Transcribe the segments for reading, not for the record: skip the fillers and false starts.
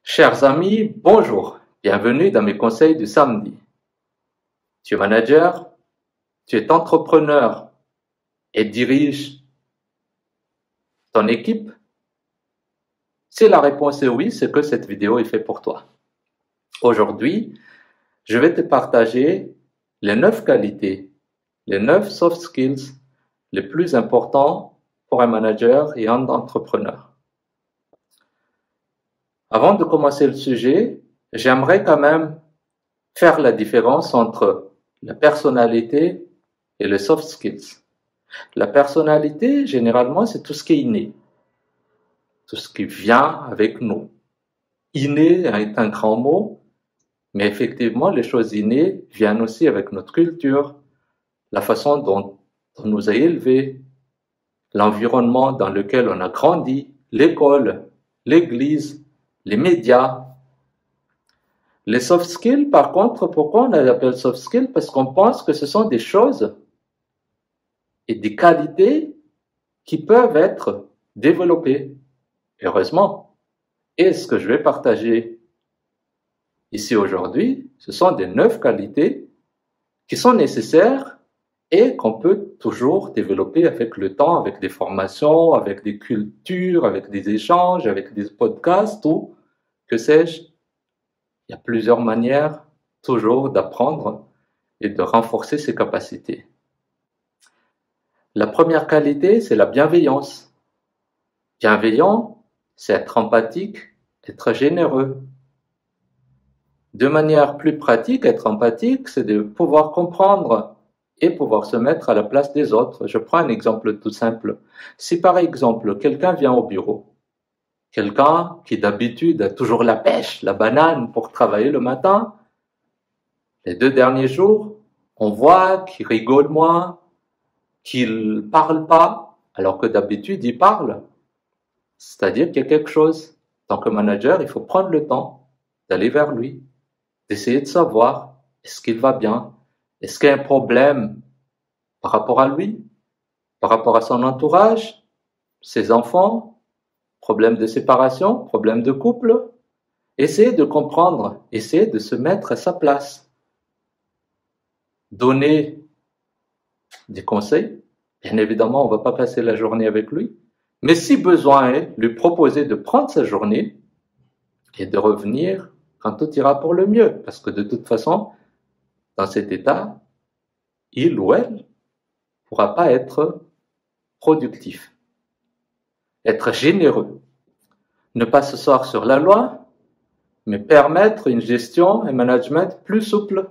Chers amis, bonjour, bienvenue dans mes conseils du samedi. Tu es manager, tu es entrepreneur et diriges ton équipe? Si la réponse est oui, c'est que cette vidéo est faite pour toi. Aujourd'hui, je vais te partager les 9 qualités, les 9 soft skills les plus importants pour un manager et un entrepreneur. Avant de commencer le sujet, j'aimerais quand même faire la différence entre la personnalité et les soft skills. La personnalité, généralement, c'est tout ce qui est inné, tout ce qui vient avec nous. Inné est un grand mot, mais effectivement, les choses innées viennent aussi avec notre culture, la façon dont on nous a élevés, l'environnement dans lequel on a grandi, l'école, l'église, les médias. Les soft skills, par contre, pourquoi on les appelle soft skills? Parce qu'on pense que ce sont des choses et des qualités qui peuvent être développées. Heureusement. Et ce que je vais partager ici aujourd'hui, ce sont des 9 qualités qui sont nécessaires et qu'on peut toujours développer avec le temps, avec des formations, avec des cultures, avec des échanges, avec des podcasts ou que sais-je. Il y a plusieurs manières toujours d'apprendre et de renforcer ses capacités. La première qualité, c'est la bienveillance. Bienveillant, c'est être empathique, être généreux. De manière plus pratique, être empathique, c'est de pouvoir comprendre et pouvoir se mettre à la place des autres. Je prends un exemple tout simple. Si par exemple, quelqu'un vient au bureau, quelqu'un qui d'habitude a toujours la pêche, la banane pour travailler le matin, les 2 derniers jours, on voit qu'il rigole moins, qu'il parle pas, alors que d'habitude il parle. C'est-à-dire qu'il y a quelque chose. En tant que manager, il faut prendre le temps d'aller vers lui, d'essayer de savoir est-ce qu'il va bien, est-ce qu'il y a un problème par rapport à lui, par rapport à son entourage, ses enfants, problème de séparation, problème de couple. Essayez de comprendre, essayez de se mettre à sa place. Donner des conseils. Bien évidemment, on ne va pas passer la journée avec lui. Mais si besoin est, lui proposer de prendre sa journée et de revenir quand tout ira pour le mieux. Parce que de toute façon, dans cet état, il ou elle ne pourra pas être productif. Être généreux. Ne pas se s'asseoir sur la loi, mais permettre une gestion et un management plus souple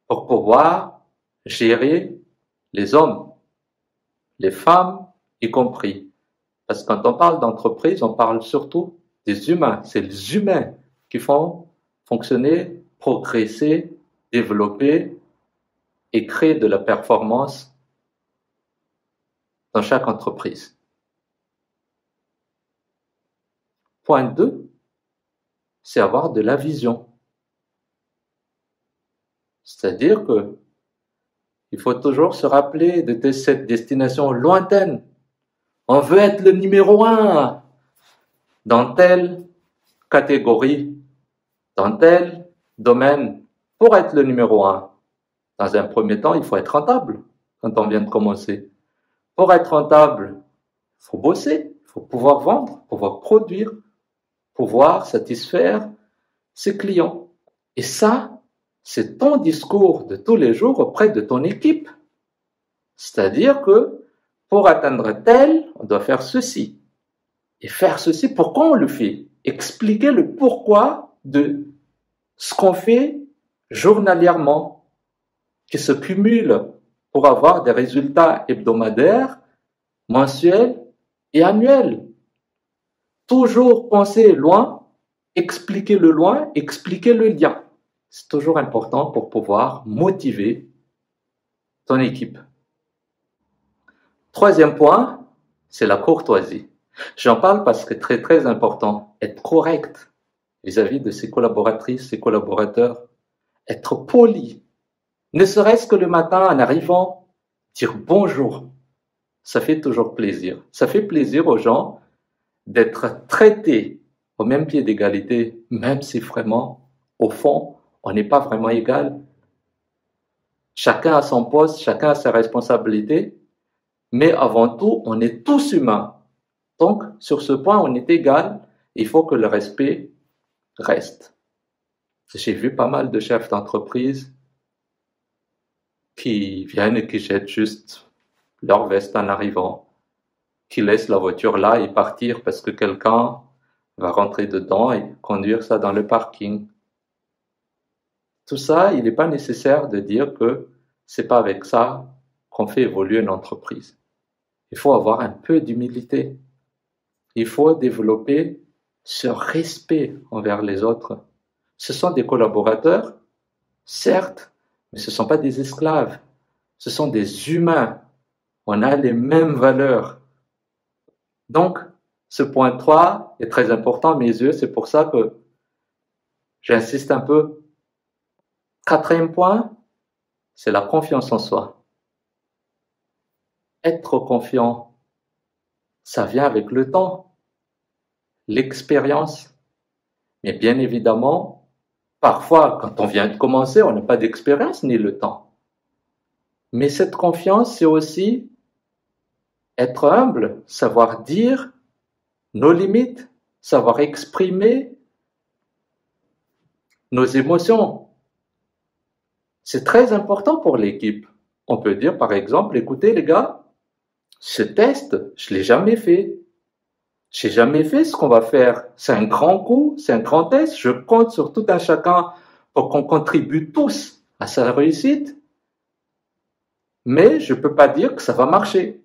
pour pouvoir gérer les hommes, les femmes y compris. Parce que quand on parle d'entreprise, on parle surtout des humains. C'est les humains qui font fonctionner, progresser, développer et créer de la performance dans chaque entreprise. Point 2, c'est avoir de la vision. C'est-à-dire que il faut toujours se rappeler de cette destination lointaine. On veut être le numéro 1 dans telle catégorie, dans tel domaine. Pour être le numéro 1, dans un premier temps, il faut être rentable quand on vient de commencer. Pour être rentable, il faut bosser, il faut pouvoir vendre, pouvoir produire, pouvoir satisfaire ses clients. Et ça, c'est ton discours de tous les jours auprès de ton équipe. C'est-à-dire que pour atteindre tel, on doit faire ceci. Et faire ceci, pourquoi on le fait? Expliquer le pourquoi de ce qu'on fait journalièrement, qui se cumule pour avoir des résultats hebdomadaires, mensuels et annuels. Toujours penser loin, expliquer le loin, expliquer le lien. C'est toujours important pour pouvoir motiver ton équipe. Troisième point, c'est la courtoisie. J'en parle parce que c'est très important. Être correct vis-à-vis de ses collaboratrices, ses collaborateurs. Être poli. Ne serait-ce que le matin en arrivant, dire bonjour. Ça fait toujours plaisir. Ça fait plaisir aux gens d'être traités au même pied d'égalité, même si vraiment, au fond, on n'est pas vraiment égal. Chacun a son poste, chacun a ses responsabilités, mais avant tout, on est tous humains. Donc, sur ce point, on est égal. Il faut que le respect reste. J'ai vu pas mal de chefs d'entreprise qui viennent et qui jettent juste leur veste en arrivant, qui laissent la voiture là et partir parce que quelqu'un va rentrer dedans et conduire ça dans le parking. Tout ça, il n'est pas nécessaire de dire que c'est pas avec ça qu'on fait évoluer une entreprise. Il faut avoir un peu d'humilité. Il faut développer ce respect envers les autres. Ce sont des collaborateurs, certes, mais ce ne sont pas des esclaves. Ce sont des humains. On a les mêmes valeurs. Donc, ce point 3 est très important à mes yeux. C'est pour ça que j'insiste un peu. Quatrième point, c'est la confiance en soi. Être confiant, ça vient avec le temps, l'expérience. Mais bien évidemment, parfois, quand on vient de commencer, on n'a pas d'expérience ni le temps. Mais cette confiance, c'est aussi être humble, savoir dire nos limites, savoir exprimer nos émotions. C'est très important pour l'équipe. On peut dire, par exemple, écoutez les gars, ce test, je l'ai jamais fait. J'ai jamais fait ce qu'on va faire. C'est un grand coup, c'est un grand test. Je compte sur tout un chacun pour qu'on contribue tous à sa réussite. Mais je peux pas dire que ça va marcher,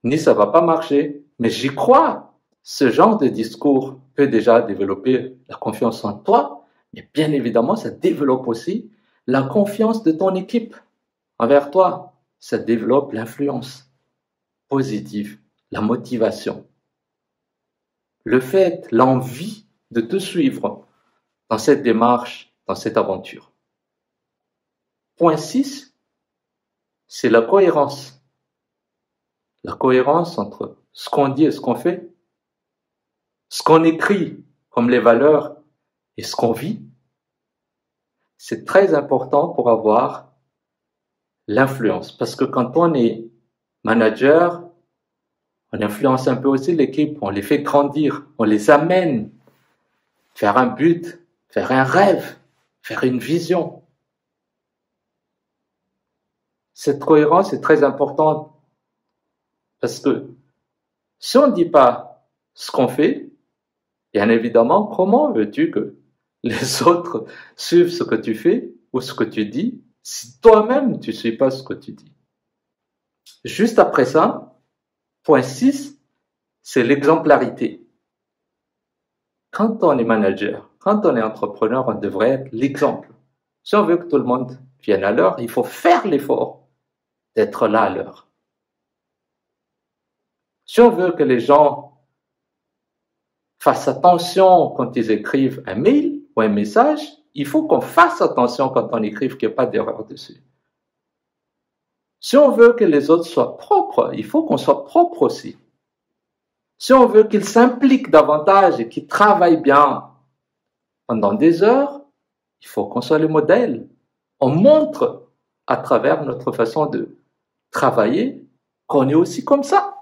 ni ça va pas marcher. Mais j'y crois. Ce genre de discours peut déjà développer la confiance en toi, mais bien évidemment, ça développe aussi la confiance de ton équipe envers toi. Ça développe l'influence positive, la motivation. Le fait, l'envie de te suivre dans cette démarche, dans cette aventure. Point 6, c'est la cohérence. La cohérence entre ce qu'on dit et ce qu'on fait, ce qu'on écrit comme les valeurs et ce qu'on vit. C'est très important pour avoir l'influence. Parce que quand on est manager, on influence un peu aussi l'équipe, on les fait grandir, on les amène vers un but, vers un rêve, vers une vision. Cette cohérence est très importante parce que si on ne dit pas ce qu'on fait, bien évidemment, comment veux-tu que les autres suivent ce que tu fais ou ce que tu dis si toi-même tu ne suis pas ce que tu dis? Juste après ça, point 6, c'est l'exemplarité. Quand on est manager, quand on est entrepreneur, on devrait être l'exemple. Si on veut que tout le monde vienne à l'heure, il faut faire l'effort d'être là à l'heure. Si on veut que les gens fassent attention quand ils écrivent un mail ou un message, il faut qu'on fasse attention quand on écrive qu'il n'y a pas d'erreur dessus. Si on veut que les autres soient propres, il faut qu'on soit propre aussi. Si on veut qu'ils s'impliquent davantage et qu'ils travaillent bien pendant des heures, il faut qu'on soit le modèle. On montre à travers notre façon de travailler qu'on est aussi comme ça.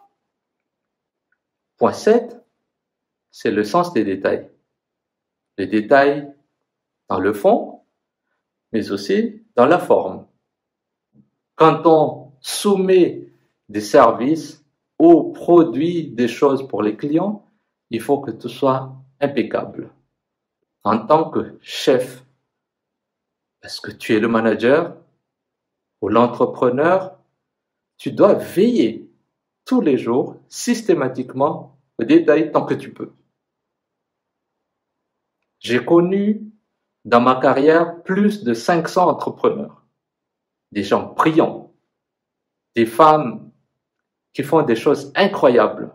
Point 7, c'est le sens des détails. Les détails dans le fond, mais aussi dans la forme. Quand on soumet des services ou produit des choses pour les clients, il faut que tout soit impeccable. En tant que chef, parce que tu es le manager ou l'entrepreneur, tu dois veiller tous les jours, systématiquement, aux détails tant que tu peux. J'ai connu dans ma carrière plus de 500 entrepreneurs, des gens brillants, des femmes qui font des choses incroyables.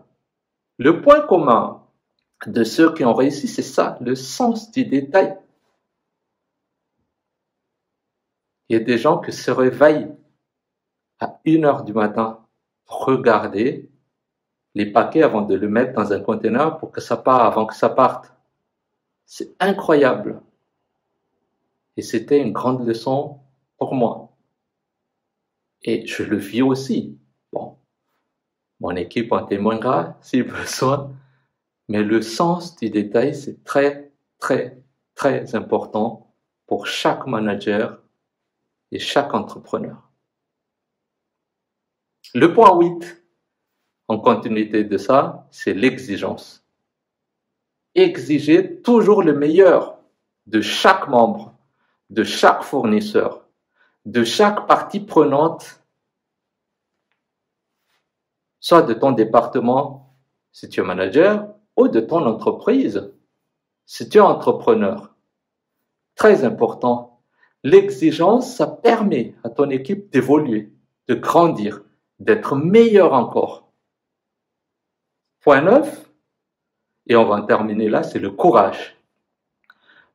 Le point commun de ceux qui ont réussi, c'est ça, le sens du détail. Il y a des gens qui se réveillent à 1h du matin pour regarder les paquets avant de le mettre dans un conteneur pour que ça parte, avant que ça parte. C'est incroyable. Et c'était une grande leçon pour moi. Et je le vis aussi. Bon, mon équipe en témoignera si besoin. Mais le sens du détail, c'est très, très, très important pour chaque manager et chaque entrepreneur. Le point 8, en continuité de ça, c'est l'exigence. Exiger toujours le meilleur de chaque membre, de chaque fournisseur, de chaque partie prenante, soit de ton département si tu es manager ou de ton entreprise si tu es entrepreneur. Très important. L'exigence, ça permet à ton équipe d'évoluer, de grandir, d'être meilleur encore. Point 9, et on va en terminer là, c'est le courage.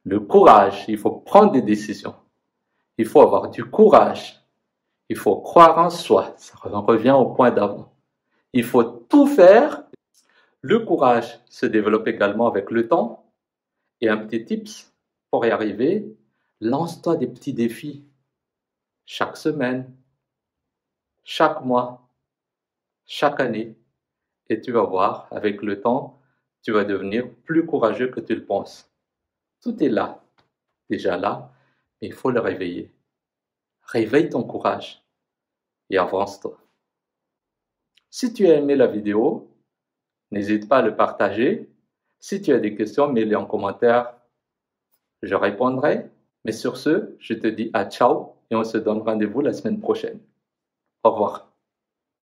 Le courage, il faut prendre des décisions. Il faut avoir du courage. Il faut croire en soi. Ça revient au point d'avant. Il faut tout faire. Le courage se développe également avec le temps. Et un petit tips pour y arriver, lance-toi des petits défis. Chaque semaine, chaque mois, chaque année. Et tu vas voir, avec le temps, tu vas devenir plus courageux que tu le penses. Tout est là, déjà là, mais il faut le réveiller. Réveille ton courage et avance-toi. Si tu as aimé la vidéo, n'hésite pas à le partager. Si tu as des questions, mets-les en commentaire. Je répondrai. Mais sur ce, je te dis à ciao et on se donne rendez-vous la semaine prochaine. Au revoir.